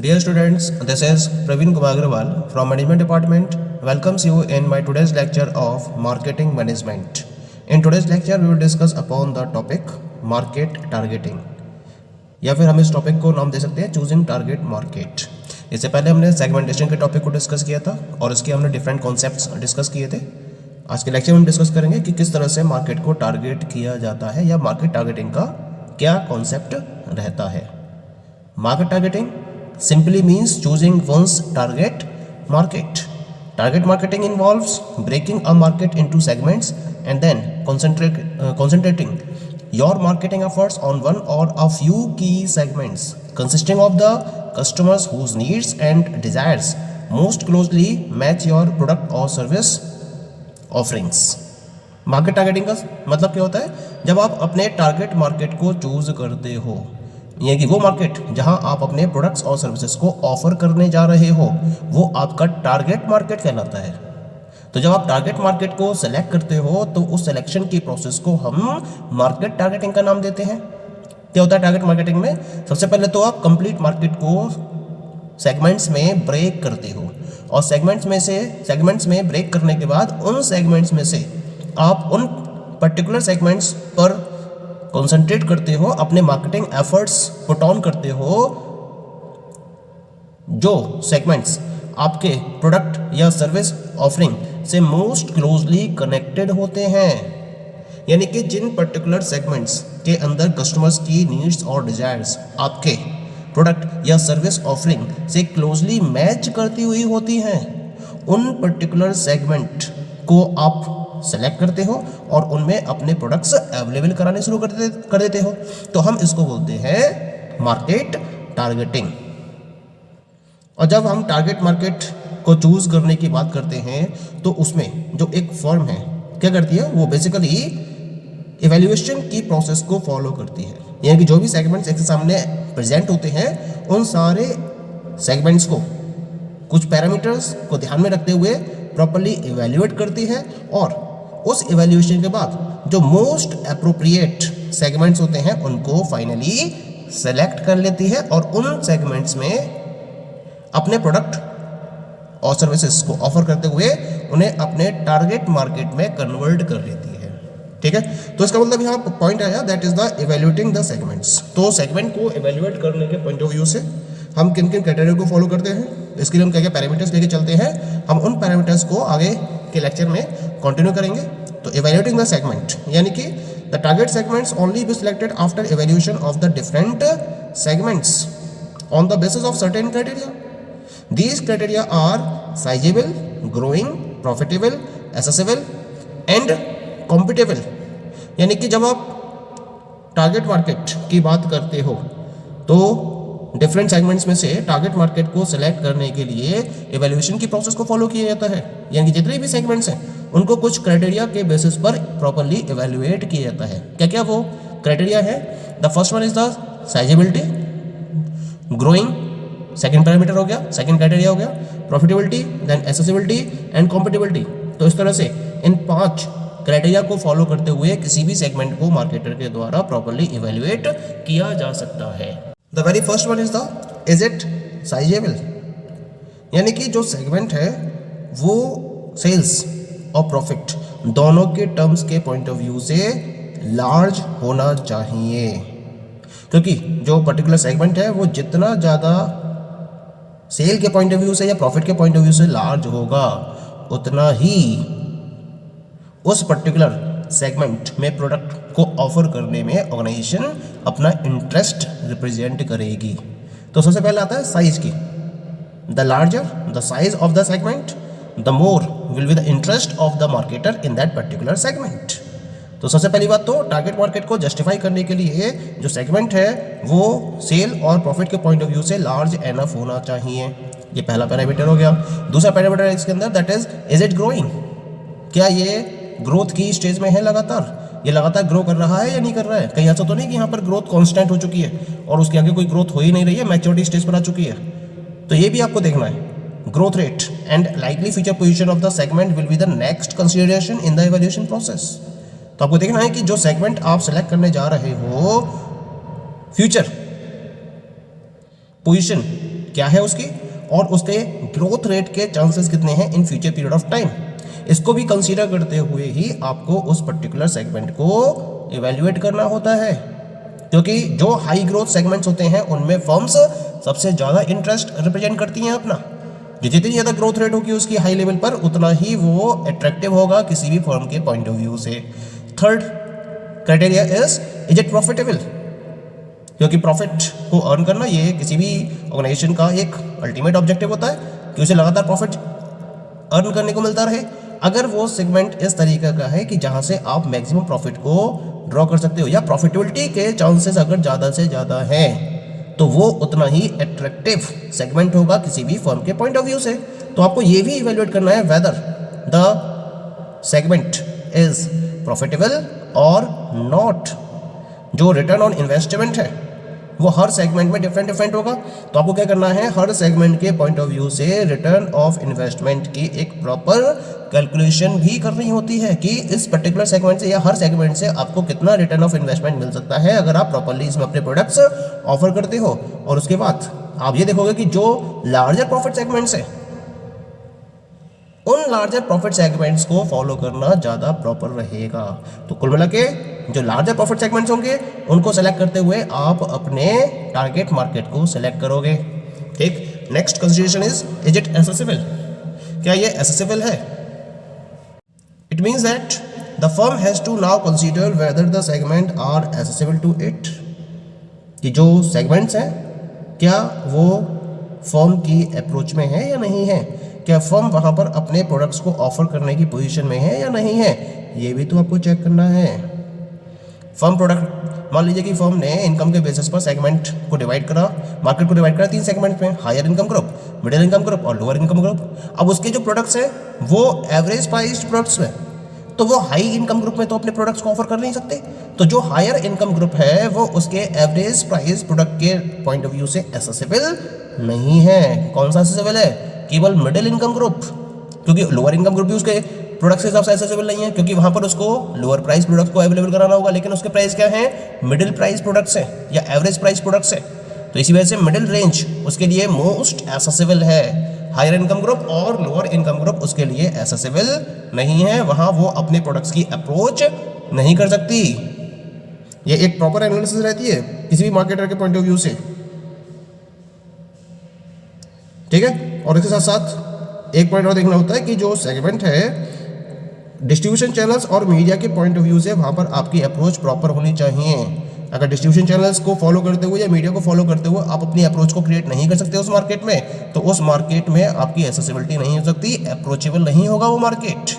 Dear students, this is Praveen Kumar Agrawal from Management Department. Welcomes you in my today's lecture of Marketing Management. In today's lecture, we will discuss upon the topic Market Targeting. या फिर हम इस topic को नाम दे सकते हैं choosing target market. इससे पहले हमने सेगमेंटेशन के टॉपिक को डिस्कस किया था और इसके हमने डिफरेंट कॉन्सेप्ट्स डिस्कस किए थे। आज के लेक्चर में हम डिस्कस करेंगे कि किस तरह से मार्केट को टारगेट किया जाता है या मार्केट टारगेटिंग का क्या कॉन्सेप्ट रहता है। Market targeting simply means choosing one's target market. Target marketing involves breaking a market into segments and then concentrating your marketing efforts on one or a few key segments consisting of the customers whose needs and desires most closely match your product or service offerings. Market targeting का मतलब क्या होता है? जब आप अपने target market को choose करते हो, ये कि वो मार्केट जहां आप अपने प्रोडक्ट्स और सर्विसेज को ऑफर करने जा रहे हो वो आपका टारगेट मार्केट कहलाता है। तो जब आप टारगेट मार्केट को सेलेक्ट करते हो तो उस सिलेक्शन की प्रोसेस को हम मार्केट टारगेटिंग का नाम देते हैं। क्या होता है टारगेट मार्केटिंग में? सबसे पहले तो आप कंप्लीट मार्केट को सेगमेंट्स में ब्रेक करते हो और सेगमेंट्स में ब्रेक करने के बाद उन सेगमेंट्स में से आप उन पर्टिकुलर सेगमेंट्स पर कॉन्सेंट्रेट करते हो, अपने मार्केटिंग एफर्ट्स पुट ऑन करते हो जो सेगमेंट्स आपके प्रोडक्ट या सर्विस ऑफरिंग से मोस्ट क्लोजली कनेक्टेड होते हैं। यानी कि जिन पर्टिकुलर सेगमेंट्स के अंदर कस्टमर्स की नीड्स और डिजायर्स आपके प्रोडक्ट या सर्विस ऑफरिंग से क्लोजली मैच करती हुई होती हैं, उन पर्टिकुलर सेगमेंट को आप सेलेक्ट करते हो और उनमें अपने प्रोडक्ट्स अवेलेबल कराने शुरू कर देते हो। तो हम इसको बोलते हैं मार्केट टारगेटिंग। और जब हम टारगेट मार्केट को चूज करने की बात करते हैं तो उसमें जो एक फर्म है क्या करती है, वो बेसिकली इवैल्यूएशन की प्रोसेस को फॉलो करती है। यानी कि जो भी सेगमेंट्स एक सामने प्रेजेंट होते हैं उन सारे सेगमेंट्स को कुछ पैरामीटर्स को ध्यान में रखते हुए प्रॉपर्ली इवैल्यूएट करती है और उस इवैल्यूएशन के बाद जो मोस्ट एप्रोप्रिएट सेगमेंट्स होते हैं उनको फाइनली सेलेक्ट कर लेती है और उन सेगमेंट्स में अपने प्रोडक्ट और सर्विसेज को ऑफर करते हुए उन्हें अपने टारगेट मार्केट में कन्वर्ट कर लेती है। ठीक है, तो इसका मतलब यहाँ पॉइंट आया that is the evaluating the segments. तो सेगमेंट को इवैल्यूएट करने के पॉइंट ऑफ व्यू से हम किन किन क्राइटेरिया को फॉलो करते हैं, इसके लिए हम क्या क्या पैरामीटर्स लेके चलते हैं, हम उन पैरामीटर्स को आगे के लेक्चर में कंटिन्यू करेंगे। तो इवैल्यूएटिंग द सेगमेंट यानी कि the target segments only be selected after evaluation of the different segments on the basis of certain criteria. These criteria are sizeable, growing, profitable, accessible and compatible. यानी कि जब आप target market की बात करते हो तो डिफरेंट सेगमेंट्स में से टारगेट मार्केट को सिलेक्ट करने के लिए इवैल्यूएशन की प्रोसेस को फॉलो किया जाता है। यानी कि जितने भी सेगमेंट्स हैं उनको कुछ क्राइटेरिया के बेसिस पर प्रॉपर्ली इवैल्यूएट किया जाता है। क्या क्या वो क्राइटेरिया है? The first one is the sizeability, growing second parameter हो गया, सेकंड क्राइटेरिया हो गया, profitability, then accessibility and compatibility. तो इस तरह से इन 5 क्राइटेरिया को फॉलो करते हुए किसी भी सेगमेंट को मार्केटर के द्वारा प्रॉपर्ली इवैल्यूएट किया जा सकता है। The very first one is the is it sizeable, यानी कि जो सेगमेंट है वो सेल्स और प्रॉफिट दोनों के टर्म्स के पॉइंट ऑफ व्यू से लार्ज होना चाहिए। क्योंकि जो पर्टिकुलर सेगमेंट है वो जितना ज़्यादा सेल के पॉइंट ऑफ व्यू से या प्रॉफिट के पॉइंट ऑफ व्यू से लार्ज होगा उतना ही उस पर्टिकुलर सेगमेंट में प्रोडक्ट को ऑफर करने में ऑर्गेनाइजेशन अपना इंटरेस्ट रिप्रेजेंट करेगी। तो सबसे पहले आता है साइज की। The larger the size of the segment the more will be the interest of the marketer in that particular segment. तो सबसे पहली बात तो टारगेट मार्केट को जस्टिफाई करने के लिए जो सेगमेंट है वो सेल और प्रॉफिट के पॉइंट ऑफ व्यू से लार्ज एनफ होना चाहिए। ये पहला पैरामीटर हो गया। दूसरा पैरामीटर है इसके अंदर दैट इज इट ग्रोइंग, क्या ये ग्रोथ की स्टेज में है, लगातार ये लगातार ग्रो कर रहा है या नहीं कर रहा है। कहीं ऐसा तो नहीं कि यहाँ पर ग्रोथ कांस्टेंट हो चुकी है और उसके आगे कोई ग्रोथ हो ही नहीं रही है, मैच्योरिटी स्टेज पर आ चुकी है। तो ये भी आपको देखना है। Growth rate and likely future position of the segment will be the next consideration in the evaluation process. तो आपको देखना है कि जो सेगमेंट आप सेलेक्ट करने जा रहे हो फ्यूचर पोजीशन क्या है उसकी, और उसके ग्रोथ रेट के चांसेस कितने हैं in future period of time. इसको भी कंसीडर करते हुए ही आपको उस पर्टिकुलर सेगमेंट को इवेल्युएट करना होता है, क्योंकि जो हाई ग्रोथ सेगमेंट्स होते हैं उनमें फर्म्स सबसे ज़्यादा इंटरेस्ट रिप्रेजेंट करती हैं अपना। जितनी ज़्यादा ग्रोथ रेट होगी उसकी हाई लेवल पर, उतना ही वो अट्रैक्टिव होगा किसी भी फर्म के पॉइंट ऑफ व्यू से। Third criteria is it profitable, क्योंकि प्रॉफिट को अर्न करना ये किसी भी ऑर्गेनाइजेशन का एक अल्टीमेट ऑब्जेक्टिव होता है कि उसे लगातार प्रॉफिट अर्न करने को मिलता रहे। अगर वो सेगमेंट इस तरीके का है कि जहां से आप मैक्सिमम प्रॉफिट को ड्रॉ कर सकते हो या प्रॉफिटेबिलिटी के चांसेस अगर ज़्यादा से ज़्यादा हैं, तो वो उतना ही अट्रैक्टिव सेगमेंट होगा किसी भी फर्म के पॉइंट ऑफ व्यू से। तो आपको ये भी इवेल्युएट करना है weather the segment is profitable और नॉट। जो रिटर्न ऑन इन्वेस्टमेंट है वो हर सेगमेंट में डिफरेंट होगा। तो आपको क्या करना है, हर सेगमेंट के पॉइंट ऑफ व्यू से रिटर्न ऑफ इन्वेस्टमेंट की एक प्रॉपर कैलकुलेशन भी करनी होती है कि इस पर्टिकुलर सेगमेंट से या हर सेगमेंट से आपको कितना रिटर्न ऑफ इन्वेस्टमेंट मिल सकता है अगर आप प्रॉपरली इसमें अपने प्रोडक्ट्स ऑफर करते हो। और उसके बाद आप ये देखोगे कि जो लार्जर प्रॉफिट सेगमेंट्स है उन लार्जर प्रॉफिट सेगमेंट्स को फॉलो करना ज़्यादा प्रॉपर रहेगा। तो कुल मिला के जो लार्जर प्रॉफिट सेगमेंट्स होंगे उनको सेलेक्ट करते हुए आप अपने टारगेट मार्केट को सेलेक्ट करोगे। ठीक, next consideration is it accessible, क्या ये एसेसिबल है? It means that the firm has to now consider whether the segment are accessible to it, कि जो सेगमेंट्स हैं क्या वो फर्म की अप्रोच में है या नहीं है, क्या फर्म वहाँ पर अपने प्रोडक्ट्स को ऑफर करने की पोजीशन में है या नहीं है, ये भी तो आपको चेक करना है। फर्म प्रोडक्ट, मान लीजिए कि फर्म ने इनकम के बेसिस पर सेगमेंट को डिवाइड करा, मार्केट को डिवाइड करा 3 सेगमेंट में, higher income group, middle income group और लोअर इनकम ग्रुप। अब उसके जो प्रोडक्ट्स हैं वो एवरेज प्राइस्ड प्रोडक्ट्स हैं, तो वो हाई इनकम ग्रुप में तो अपने प्रोडक्ट्स को ऑफर कर नहीं सकते। तो जो हायर इनकम ग्रुप है वो उसके एवरेज प्राइस प्रोडक्ट के पॉइंट ऑफ व्यू से एसेसिबल नहीं है। कौन सा एसेसिबल है? केवल मिडिल इनकम ग्रुप, क्योंकि लोअर इनकम ग्रुप भी उसके प्रोडक्ट के हिसाब से एसेसिबल नहीं है, क्योंकि वहाँ पर उसको लोअर प्राइस प्रोडक्ट को अवेलेबल कराना होगा, लेकिन उसके प्राइस क्या है, मिडिल प्राइस प्रोडक्ट्स है या एवरेज प्राइस प्रोडक्ट्स है। तो इसी वजह से मिडिल रेंज उसके लिए मोस्ट एसेसिबल है। हायर इनकम ग्रुप और लोअर इनकम ग्रुप उसके लिए एसेसिबल नहीं है, वहाँ वो अपने प्रोडक्ट्स की अप्रोच नहीं कर सकती। ये एक प्रॉपर एनालिसिस रहती है किसी भी मार्केटर के पॉइंट ऑफ व्यू से, ठीक है। और इसके साथ साथ एक पॉइंट और देखना होता है कि जो सेगमेंट है डिस्ट्रीब्यूशन चैनल्स और मीडिया के पॉइंट ऑफ व्यू से वहाँ पर आपकी अप्रोच प्रॉपर होनी चाहिए। अगर डिस्ट्रीब्यूशन चैनल्स को फॉलो करते हुए या मीडिया को फॉलो करते हुए आप अपनी अप्रोच को क्रिएट नहीं कर सकते उस मार्केट में, तो उस मार्केट में आपकी एसेसिबिलिटी नहीं हो सकती, अप्रोचेबल नहीं होगा वो मार्केट।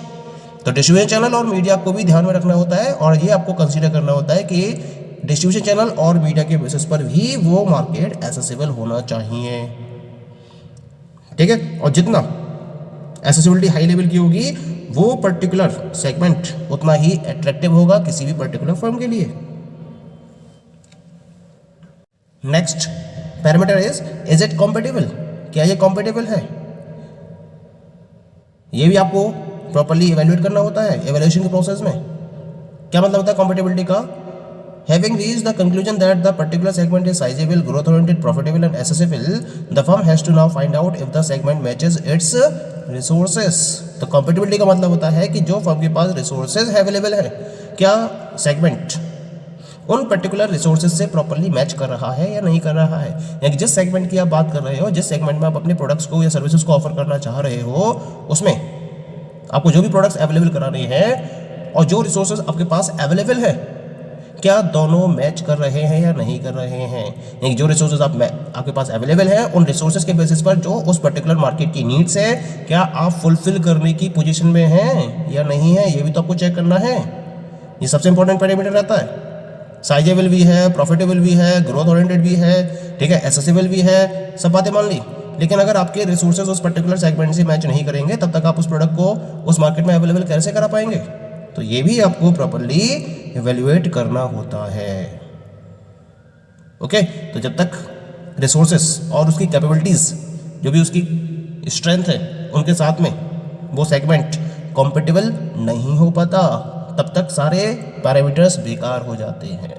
तो डिस्ट्रीब्यूशन चैनल और मीडिया को भी ध्यान में रखना होता है, और ये आपको कंसीडर करना होता है कि डिस्ट्रीब्यूशन चैनल और मीडिया के बेसिस पर भी वो मार्केट एसेसिबल होना चाहिए, ठीक है। और जितना एसेसिबिलिटी हाई लेवल की होगी वो पर्टिकुलर सेगमेंट उतना ही अट्रैक्टिव होगा किसी भी पर्टिकुलर फर्म के लिए। Next parameter is it compatible, क्या ये कॉम्पेटिबल है? ये भी आपको प्रॉपर्ली इवेल्युएट करना होता है इवेल्युएशन के प्रोसेस में। क्या मतलब होता है कॉम्पेटिबिलिटी का? Having reached the conclusion that the particular segment is sizable, growth-oriented, profitable, and accessible, the firm has to now find out if the segment matches its resources. तो compatibility का मतलब होता है कि जो फर्म के पास resources अवेलेबल है, क्या segment उन पर्टिकुलर रिसोर्सेज से प्रॉपरली मैच कर रहा है या नहीं कर रहा है। यानी जिस सेगमेंट की आप बात कर रहे हो, जिस सेगमेंट में आप अपने प्रोडक्ट्स को या सर्विसेज को ऑफर करना चाह रहे हो, उसमें आपको जो भी प्रोडक्ट्स अवेलेबल कराने हैं और जो रिसोर्सेज आपके पास अवेलेबल है, क्या दोनों मैच कर रहे हैं या नहीं कर रहे हैं। यानी जो रिसोर्सेज आपके पास अवेलेबल है, उन रिसोर्सेज के बेसिस पर जो उस पर्टिकुलर मार्केट की नीड्स है, क्या आप फुलफिल करने की पोजीशन में हैं या नहीं है, ये भी तो आपको चेक करना है। ये सबसे इंपॉर्टेंट पैरामीटर रहता है। साइजेबल भी है, प्रॉफिटेबल भी है, ग्रोथ ओरिएंटेड भी है, ठीक है, एसेसिबल भी है, सब बातें मान ली। लेकिन अगर आपके रिसोर्सेज उस पर्टिकुलर सेगमेंट से मैच नहीं करेंगे, तब तक आप उस प्रोडक्ट को उस मार्केट में अवेलेबल कैसे करा पाएंगे। तो ये भी आपको प्रॉपर्ली इवेल्युएट करना होता है। ओके, तो जब तक रिसोर्सेस और उसकी कैपेबिलिटीज़, जो भी उसकी स्ट्रेंथ है, उनके साथ में वो सेगमेंट कॉम्पेटिबल नहीं हो पाता, तब तक सारे पैरामीटर्स बेकार हो जाते हैं।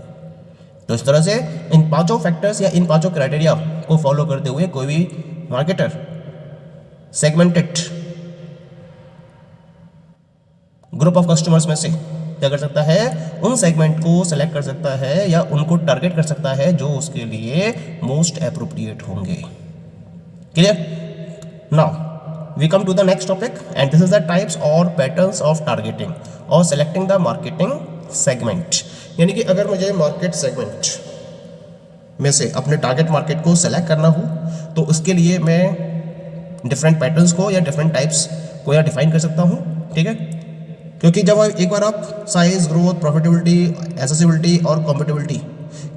तो इस तरह से इन पांचों फैक्टर्स या इन पांचों क्राइटेरिया को फॉलो करते हुए कोई भी marketer segmented group of customers में से क्या कर सकता है, उन सेगमेंट को सेलेक्ट कर सकता है या उनको टारगेट कर सकता है जो उसके लिए मोस्ट एप्रोप्रिएट होंगे। Clear? Now we come to the next topic and this is the types or patterns of targeting or selecting the marketing segment। यानी कि अगर मुझे मार्केट सेगमेंट में से अपने टारगेट मार्केट को सेलेक्ट करना हो तो उसके लिए मैं डिफरेंट पैटर्न्स को या डिफरेंट टाइप्स को या डिफाइन कर सकता हूँ। ठीक है, क्योंकि जब एक बार आप साइज, ग्रोथ, प्रॉफिटेबिलिटी, एसेसिबिलिटी और कॉम्पिटेबिलिटी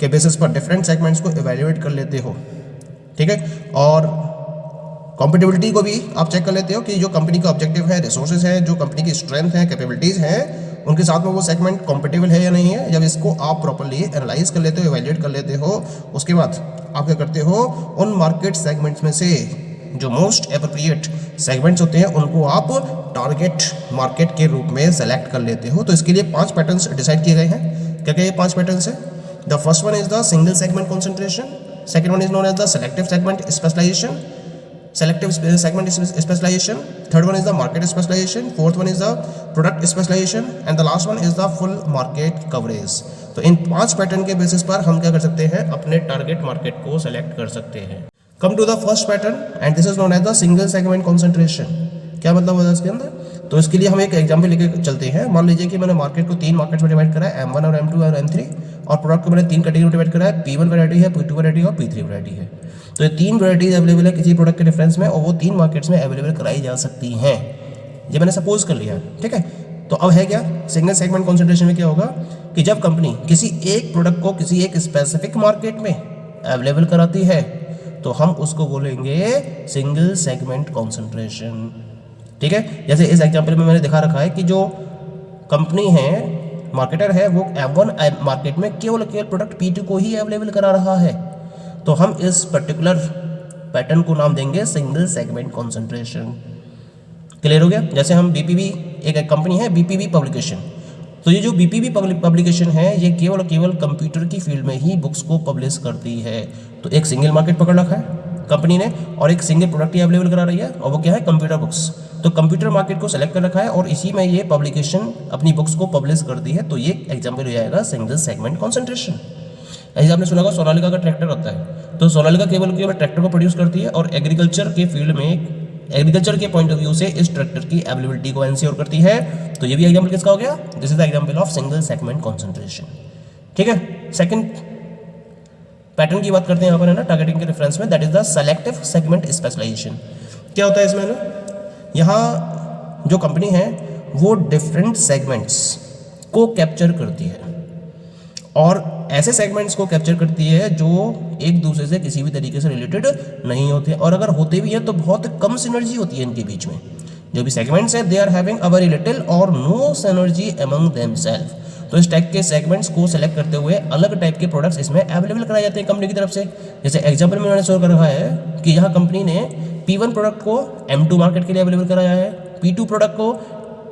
के बेसिस पर डिफरेंट सेगमेंट्स को इवेल्युएट कर लेते हो, ठीक है, और कॉम्पिटेबिलिटी को भी आप चेक कर लेते हो कि जो कंपनी का ऑब्जेक्टिव है, रिसोर्सेज है, जो कंपनी की स्ट्रेंथ है, कैपेबिलिटीज़ हैं, उनके साथ में वो सेगमेंट कॉम्पिटेबल है या नहीं है। जब इसको आप प्रॉपर्ली एनालाइज कर लेते हो, इवैल्यूएट कर लेते हो, उसके बाद आप क्या करते हो, उन मार्केट सेगमेंट्स में से जो मोस्ट एप्रोप्रिएट सेगमेंट्स होते हैं उनको आप टारगेट मार्केट के रूप में सेलेक्ट कर लेते हो। तो इसके लिए 5 पैटर्न्स डिसाइड किए गए हैं। क्या क्या ये 5 पैटर्न्स है? The first one is the single segment concentration, second one is known as the selective segment specialization, selective segment specialization, third one is the market specialization, fourth one is the product specialization and the last one is the full market coverage। तो इन 5 pattern के basis पर हम क्या कर सकते हैं, अपने target market को सेलेक्ट कर सकते हैं। Come to the first pattern and this is known as the single segment concentration. क्या मतलब होता है इसके अंदर? तो इसके लिए हम एक एग्जाम्पल लेके चलते हैं। मान लीजिए कि मैंने मार्केट को 3 मार्केट्स में डिवाइड करा है, M1 और M2 और M3, और प्रोडक्ट को मैंने 3 कैटेगरी में डिवाइड करा है, P1 वैरायटी है, P2 वैरायटी और P3 वैरायटी है। तो ये 3 वैरायटीज अवेलेबल है किसी प्रोडक्ट के डिफरेंस में और वो 3 मार्केट्स में अवेलेबल कराई जा सकती हैं। ये मैंने सपोज कर लिया, ठीक है। तो अब है क्या, सिंगल सेगमेंट कॉन्सेंट्रेशन में क्या होगा कि जब कंपनी किसी एक प्रोडक्ट को किसी एक स्पेसिफिक मार्केट में अवेलेबल कराती है तो हम उसको बोलेंगे सिंगल सेगमेंट कॉन्सेंट्रेशन। ठीक है, जैसे इस एग्जांपल में मैंने दिखा रखा है कि जो कंपनी है, मार्केटर है, वो M1 मार्केट में केवल प्रोडक्ट P2 को ही अवेलेबल करा रहा है। तो हम इस पर्टिकुलर पैटर्न को नाम देंगे सिंगल सेगमेंट कॉन्सेंट्रेशन। क्लियर हो गया? जैसे हम BPB, एक कंपनी है BPB पब्लिकेशन, तो ये जो BPB पब्लिकेशन है ये केवल कंप्यूटर की फील्ड में ही बुक्स को पब्लिश करती है। तो एक सिंगल मार्केट पकड़ रखा है कंपनी ने और एक सिंगल प्रोडक्ट ही अवेलेबल करा रही है और वो क्या है, कंप्यूटर बुक्स। तो कंप्यूटर मार्केट को सेलेक्ट कर रखा है और इसी में ये पब्लिकेशन अपनी बुक्स को पब्लिश करती है। तो ये एग्जाम्पल हो जाएगा सिंगल सेगमेंट कॉन्सेंट्रेशन। ऐसे आपने सुना होगा सोनालिका का ट्रैक्टर होता है, तो सोनालिका केवल ट्रैक्टर को प्रोड्यूस करती है और एग्रीकल्चर के फील्ड में, एग्रीकल्चर के पॉइंट ऑफ व्यू से इस ट्रैक्टर की अवेलेबिलिटी को एंश्योर करती है। तो ये भी एग्जाम्पल किसका हो गया? This is the example of single segment concentration. ठीक है, सेकंड पैटर्न की बात करते हैं यहाँ पर, है ना, टारगेटिंग के रेफरेंस में, that is the selective segment specialization. क्या होता है इसमें ना, यहाँ जो कंपनी है वो डिफरेंट सेगमेंट्स को कैप्चर करती है और ऐसे सेगमेंट्स को कैप्चर करती है जो एक दूसरे से किसी भी तरीके से रिलेटेड नहीं होते, और अगर होते भी हैं तो बहुत कम सिनर्जी होती है इनके बीच में। जो भी सेगमेंट्स हैं they are having a very little और नो सिनर्जी अमंग देमसेल्फ। तो इस टाइप के सेगमेंट्स को सेलेक्ट करते हुए अलग टाइप के प्रोडक्ट्स इसमें अवेलेबल कराए जाते हैं कंपनी की तरफ से। जैसे एग्जाम्पल में मैंने शो कर रखा है कि यहाँ कंपनी ने P1 प्रोडक्ट को M2 मार्केट के लिए अवेलेबल कराया है, P2 प्रोडक्ट को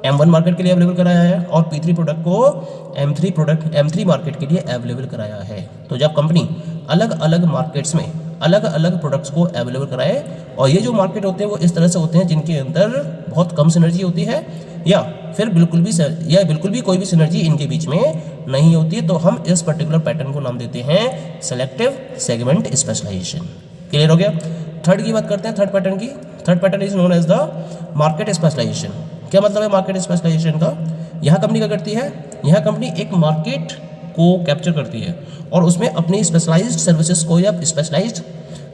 M1 मार्केट के लिए अवेलेबल कराया है और P3 प्रोडक्ट को M3 मार्केट के लिए अवेलेबल कराया है। तो जब कंपनी अलग अलग मार्केट्स में अलग अलग प्रोडक्ट्स को अवेलेबल कराए, और ये जो मार्केट होते हैं वो इस तरह से होते हैं जिनके अंदर बहुत कम सिनर्जी होती है या फिर बिल्कुल भी कोई भी सिनर्जी इनके बीच में नहीं होती, तो हम इस पर्टिकुलर पैटर्न को नाम देते हैं सेलेक्टिव सेगमेंट स्पेशलाइजेशन। क्लियर हो गया? थर्ड की बात करते हैं, थर्ड पैटर्न की। Third pattern is known as the market specialization. क्या मतलब है मार्केट स्पेशलाइजेशन का? यहाँ कंपनी क्या करती है, यहाँ कंपनी एक मार्केट को कैप्चर करती है और उसमें अपनी स्पेशलाइज्ड सर्विसेज को या स्पेशलाइज्ड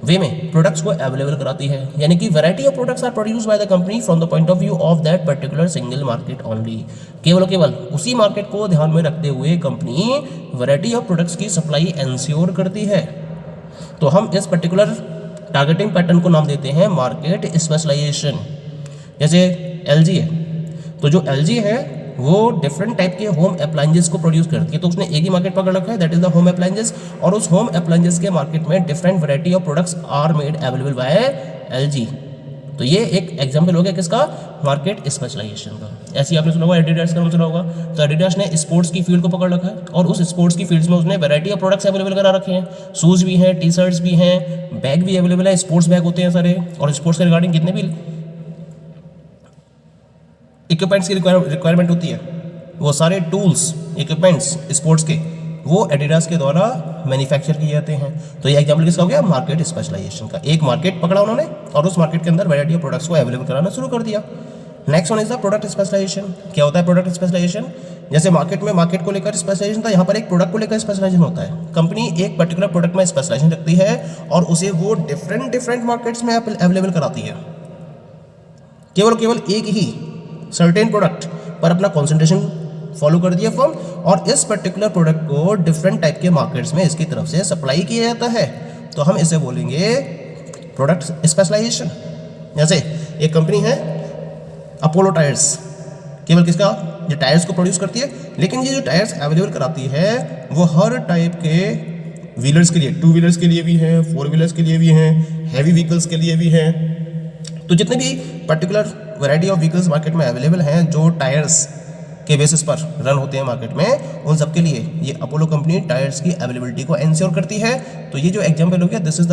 वे में प्रोडक्ट्स को अवेलेबल कराती है। यानी कि variety of products are produced by the company from the point of view of that particular single market only. केवल उसी मार्केट को ध्यान में रखते हुए कंपनी वैरायटी ऑफ प्रोडक्ट्स की सप्लाई एंश्योर करती है। तो हम इस पर्टिकुलर टारगेटिंग पैटर्न को नाम देते हैं मार्केट स्पेशलाइजेशन। जैसे LG है, तो जो LG है वो डिफरेंट टाइप के होम अप्लायंसेस को प्रोड्यूस करती है, तो उसने एक ही मार्केट पकड़ रखा है, that is the home appliances, और उस होम अप्लायंसेस के मार्केट में different variety of products are made available by LG। तो ये एक एग्जाम्पल हो गया किसका, मार्केट स्पेशलाइजेशन का। ऐसे ही आपने सुना होगा एडिडास का नाम सुना होगा, तो एडिडास ने स्पोर्ट्स की फील्ड को पकड़ रखा है और उस स्पोर्ट्स की फील्ड्स में उसने वैरायटी ऑफ प्रोडक्ट्स अवेलेबल करा रखे हैं। शूज़ भी हैं, टी शर्ट्स भी हैं, बैग भी अवेलेबल है, स्पोर्ट्स बैग होते हैं सारे, और स्पोर्ट्स के रिगार्डिंग जितने भी इक्विपमेंट्स की रिक्वायरमेंट होती है, वो सारे टूल्स इक्विपमेंट्स स्पोर्ट्स के वो एडिडास के द्वारा मैन्युफैक्चर किए जाते हैं। तो ये एग्जाम्पल किसका हो गया, मार्केट स्पेशलाइजेशन का। एक मार्केट पकड़ा उन्होंने और उस मार्केट के अंदर वैरायटी ऑफ प्रोडक्ट्स को अवेलेबल कराना शुरू कर दिया। Next one is the product specialization. क्या होता है प्रोडक्ट स्पेशलाइजेशन? जैसे मार्केट में मार्केट को लेकर स्पेशलाइजेशन था, यहाँ पर एक प्रोडक्ट को लेकर स्पेशलाइजेशन होता है। कंपनी एक पर्टिकुलर प्रोडक्ट में स्पेशलाइजेशन रखती है और उसे वो डिफरेंट मार्केट्स में अवेलेबल कराती है। केवल एक ही सर्टेन प्रोडक्ट पर अपना कॉन्सेंट्रेशन फॉलो कर दिया फर्म, और इस पर्टिकुलर प्रोडक्ट को डिफरेंट टाइप के मार्केट्स में इसकी तरफ से सप्लाई किया जाता है, तो हम इसे बोलेंगे प्रोडक्ट स्पेशलाइजेशन। जैसे एक कंपनी है अपोलो टायर्स, केवल किसका, जो टायर्स को प्रोड्यूस करती है, लेकिन ये जो टायर्स अवेलेबल कराती है वो हर टाइप के व्हीलर्स के लिए, 2 व्हीलर्स के लिए भी हैं, 4 व्हीलर्स के लिए भी हैं, हैवी व्हीकल्स के लिए भी हैं। तो जितने भी particular variety of vehicles market में अवेलेबल हैं जो टायर्स के बेसिस पर रन होते हैं मार्केट में, उन सब के लिए ये अपोलो कंपनी टायर्स की अवेलेबिलिटी को एंश्योर करती है। तो ये जो एग्जांपल हो गया, this is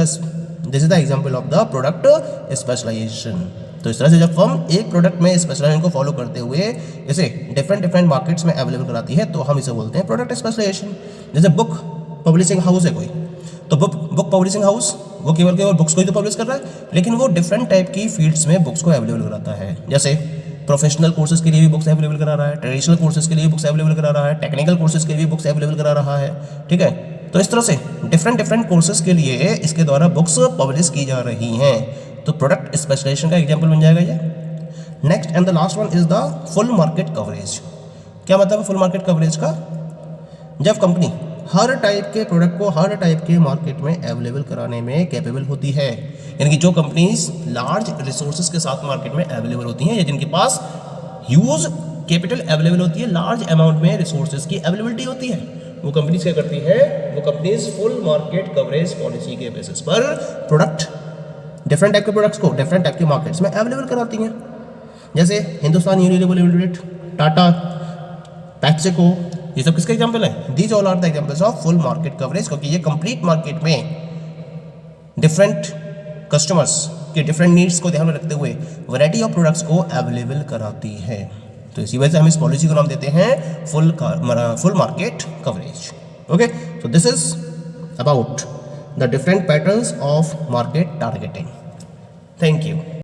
the example of the product specialization. तो इस तरह से जब फर्म एक प्रोडक्ट में स्पेशलाइजेशन को फॉलो करते हुए इसे डिफरेंट मार्केट्स में अवेलेबल कराती है, तो हम इसे बोलते हैं प्रोडक्ट स्पेशलाइजेशन। जैसे बुक पब्लिशिंग हाउस है कोई, तो बुक पब्लिशिंग हाउस वो केवल बुक्स को ही तो पब्लिश कर रहा है, लेकिन वो डिफरेंट टाइप की फील्ड्स में बुक्स को अवेलेबल कराता है। जैसे प्रोफेशनल कोर्सेज के लिए भी बुक्स अवेलेबल करा रहा है, ट्रेडिशनल कोर्सेज के लिए बुक्स अवेलेबल करा रहा है, टेक्निकल कोर्सेज के लिए बुक्स अवेलेबल करा रहा है, ठीक है। तो इस तरह से डिफरेंट कोर्सेज के लिए इसके द्वारा बुक्स पब्लिश की जा रही हैं। तो प्रोडक्ट स्पेशलाइजेशन का एग्जाम्पल बन जाएगा ये। Next and the last one is the full market coverage. क्या मतलब है फुल मार्केट कवरेज का? जब कंपनी हर टाइप के प्रोडक्ट को हर टाइप के मार्केट में अवेलेबल कराने में कैपेबल होती है, यानी कि जो कंपनीज लार्ज रिसोर्सेज के साथ मार्केट में अवेलेबल होती हैं या जिनके पास ह्यूज कैपिटल अवेलेबल होती है, लार्ज अमाउंट में रिसोर्सेज की अवेलेबिलिटी होती है, वो कंपनीज क्या करती है, वो companies full market coverage policy के बेसिस पर प्रोडक्ट डिफरेंट टाइप के प्रोडक्ट्स को डिफरेंट टाइप के मार्केट्स में अवेलेबल कराती हैं। जैसे Hindustan Unilever Limited, Tata, PepsiCo, ये सब किसके एग्जाम्पल है? These all are the examples of full market coverage, क्योंकि ये कंप्लीट मार्केट में डिफरेंट कस्टमर्स के डिफरेंट नीड्स को ध्यान में रखते हुए वैरायटी ऑफ प्रोडक्ट्स को अवेलेबल कराती है। तो इसी वजह से हम इस पॉलिसी को नाम देते हैं full market coverage. Okay, so this is about the different patterns of market targeting. Thank you.